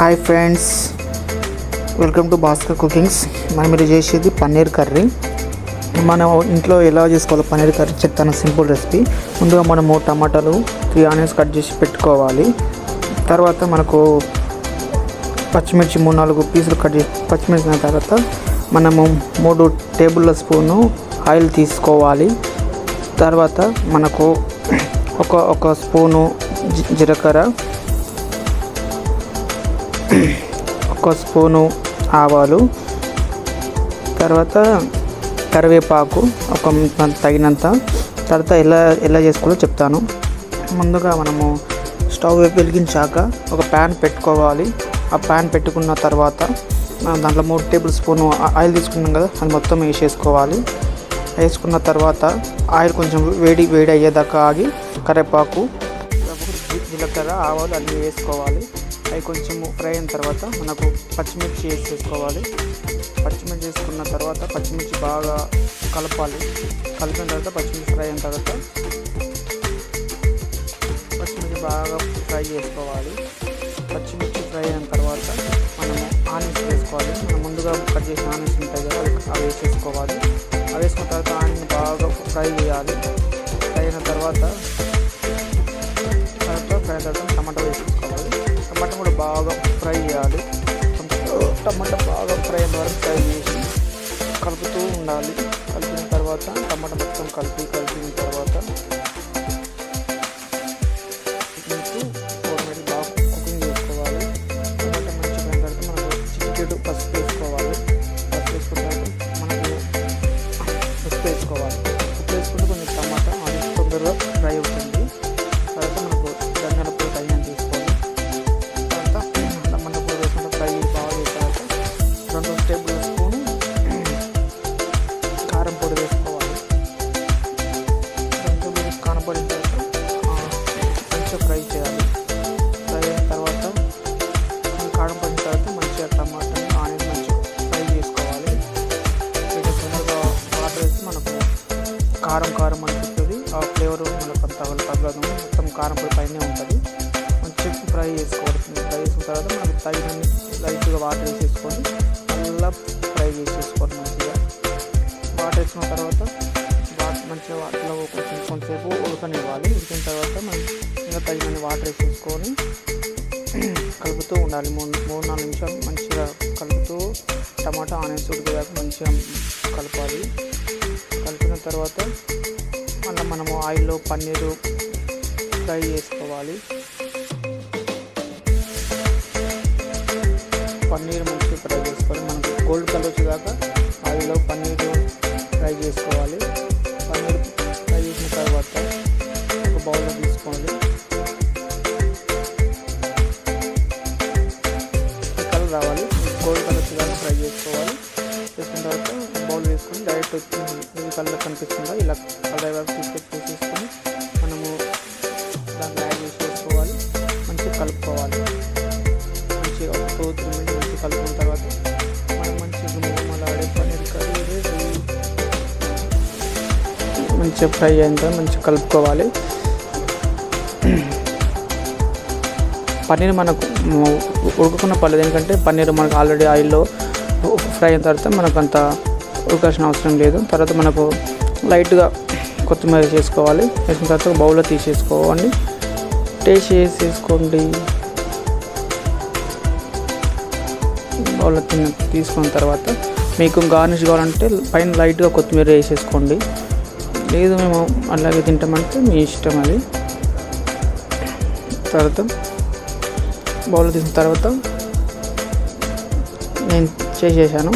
Hi friends, welcome to Bhaskar cookings. మనం మీరు చేసేది పన్నీర్ కర్రీ. మనం ఇంట్లో ఎలా చేసుకోవాలో పన్నీర్ కర్రీ చెప్తాను. Simple recipe. ముందుగా మనము టమాటాలు 3 ఆనియన్స్ కట్ చేసి పెట్టుకోవాలి. తర్వాత మనకు పచ్చిమిర్చి 3-4 పీసులు కట్ చేసి పచ్చిమిర్చి తర్వాత మనము 3 టేబుల్ స్పూను ఆయిల్ తీసుకోవాలి. తర్వాత మనకు ఒక స్పూను జీలకర్ర, 1 స్పూను ఆవాలు, తర్వాత కరివేపాకు తగినంత. తర్వాత ఎలా చేసుకోవాలో చెప్తాను. ముందుగా మనము స్టవ్ వెలిగించాక ఒక ప్యాన్ పెట్టుకోవాలి. ఆ ప్యాన్ పెట్టుకున్న తర్వాత దాంట్లో 3 టేబుల్ స్పూను ఆయిల్ తీసుకున్నాం కదా, అది మొత్తం వేసేసుకోవాలి. వేసుకున్న తర్వాత ఆయిల్ కొంచెం వేడి అయ్యేదాకా ఆగి కరివేపాకు, జీలకర్ర, ఆవాలు అన్నీ వేసుకోవాలి. అవి కొంచెం ఫ్రై అయిన తర్వాత మనకు పచ్చిమిర్చి వేసేసుకోవాలి. పచ్చిమిర్చి వేసుకున్న తర్వాత పచ్చిమిర్చి బాగా కలపాలి. కలిపిన తర్వాత పచ్చిమిర్చి ఫ్రై అయిన తర్వాత పచ్చిమిర్చి బాగా ఫ్రై చేసుకోవాలి. పచ్చిమిర్చి ఫ్రై అయిన తర్వాత మనము ఆనియన్స్ వేసుకోవాలి. మనం ముందుగా కట్ చేసిన ఆనియన్స్ ఉంటాయి కదా, అవి వేసేసుకోవాలి. అవి వేసుకున్న తర్వాత ఆనియన్ బాగా ఫ్రై చేయాలి. ఫ్రై అయిన తర్వాత టమాటా వేసేసుకోవాలి. టమాటా కూడా బాగా ఫ్రై చేయాలి. టమాటా బాగా ఫ్రై అయిన వరకు ఫ్రై చేసి కలుపుతూ ఉండాలి. కలిపిన తర్వాత టమాటా మొత్తం కలిపిన తర్వాత బాగా కుకింగ్ చేసుకోవాలి. టమాటా మంచిగా అయిన తర్వాత మనకు చిటికెడు పసుపు వేసుకోవాలి. పసుపు వేసుకున్న తర్వాత మనకు ఉప్పు వేసుకోవాలి. ఉప్పు వేసుకుంటే కొంచెం టమాటా అది తొందరగా ఫ్రై అవుతుంది. తర్వాత మనకు ధనియాల పొడి తగినంత తీసుకోవాలి. తర్వాత టమాటా పొడి వేసుకుంటే ఫ్రై బాగా వేసాక 2 టేబుల్ స్పూన్ కారం పొడి వేసుకోవాలి. 2 టేబుల్ కారం పొడి తర్వాత మంచిగా ఫ్రై చేయాలి. ఫ్రై అయిన తర్వాత కారం పొడిన తర్వాత మంచిగా టమాటా ఆనియన్ మంచిగా ఫ్రై చేసుకోవాలి. తొందరగా వాటర్ వేసి మనకు కారం అనిపిస్తుంది. ఆ ఫ్లేవర్ మనకు అంత తగ్గదు. మొత్తం కారం పొడి పైనే ఉంటుంది. మంచిగా ఫ్రై చేసుకోవాలి. ఫ్రై చేసిన తర్వాత మనకు తగినన్ని లైట్గా వాటర్ వేసేసుకొని మళ్ళీ ఫ్రై చేసేసుకోవాలి. మంచిగా వాటర్ వేసుకున్న తర్వాత మంచిగా వాటిలో కొంచెంసేపు ఉడకనివ్వాలి. ఉడికిన తర్వాత మనం ఇంకా తగినన్ని వాటర్ వేసేసుకొని కలుపుతూ ఉండాలి. 3-4 నిమిషాలు మంచిగా కలుపుతూ టమాటా ఆనియన్స్ ఉడికేదాకా మంచిగా కలపాలి. కలిపిన తర్వాత మళ్ళీ మనము ఆయిల్లో పన్నీరు ఫ్రై చేసుకోవాలి. పన్నీర్ మంచిగా ఫ్రై చేసుకోవాలి. మనకు గోల్డ్ కలర్ వచ్చేదాకా ఆయిల్లో పన్నీరు ఫ్రై చేసుకోవాలి. పన్నీర్ ఫ్రై చేసిన తర్వాత ఒక బౌల్లో తీసుకోవాలి. కలర్ రావాలి. గోల్డ్ కలర్ వచ్చేదాకా ఫ్రై చేసుకోవాలి. చేసుకున్న తర్వాత బౌల్ వేసుకొని డైరెక్ట్ ఇది కలర్ కనిపిస్తుందా ఇలా కలర్ వరకు తీసేసుకొని మనము దాంట్లో యాడ్ చేసుకోవాలి. మంచిగా కలుపుకోవాలి. మంచిగా ఒక 2-3 మినిట్స్ మంచిగా కలుపుకున్న తర్వాత మనం మంచిగా గుమ్మలాడే పన్నీర్ కర్రీ రెడీ. మంచిగా ఫ్రై అయిన తర్వాత మంచిగా కలుపుకోవాలి. పన్నీర్ మనకు ఉడకకుండా పర్లేదు, ఎందుకంటే పన్నీర్ మనకు ఆల్రెడీ ఆయిల్లో ఫ్రై అయిన తర్వాత మనకు అంత ఉడకాల్సిన అవసరం లేదు. తర్వాత మనకు లైట్గా కొత్తిమీర చేసుకోవాలి. వేసిన తర్వాత బౌల్లో తీసేసుకోవాలి. టేస్ట్ చేసేసుకోండి. బౌల్లో తీసుకున్న తర్వాత మీకు గార్నిష్ కావాలంటే పైన లైట్గా కొత్తిమీర వేసేసుకోండి. లేదు మేము అలాగే తింటామంటే మీ ఇష్టం అది. తర్వాత బౌల్లో తీసిన తర్వాత నేను చేసేసాను.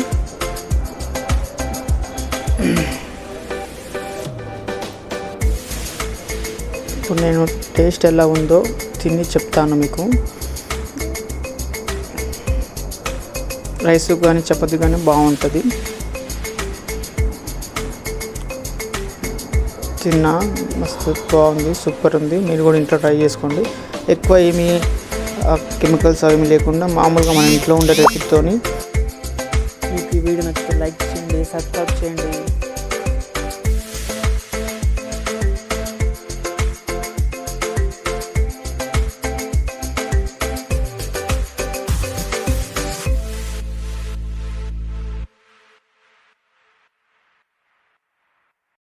ఇప్పుడు నేను టేస్ట్ ఎలా ఉందో తిని చెప్తాను మీకు. రైస్ కానీ చపాతీ కానీ బాగుంటుంది. తిన్నా మస్తు బాగుంది, సూపర్ ఉంది. మీరు కూడా ఇంట్లో ట్రై చేసుకోండి. ఎక్కువ ఏమీ కెమికల్స్ ఏమీ లేకుండా మామూలుగా మన ఇంట్లో ఉండే రెసిపీతోని. మీకు ఈ వీడియో నచ్చితే లైక్ చేయండి, సబ్స్క్రైబ్ చేయండి.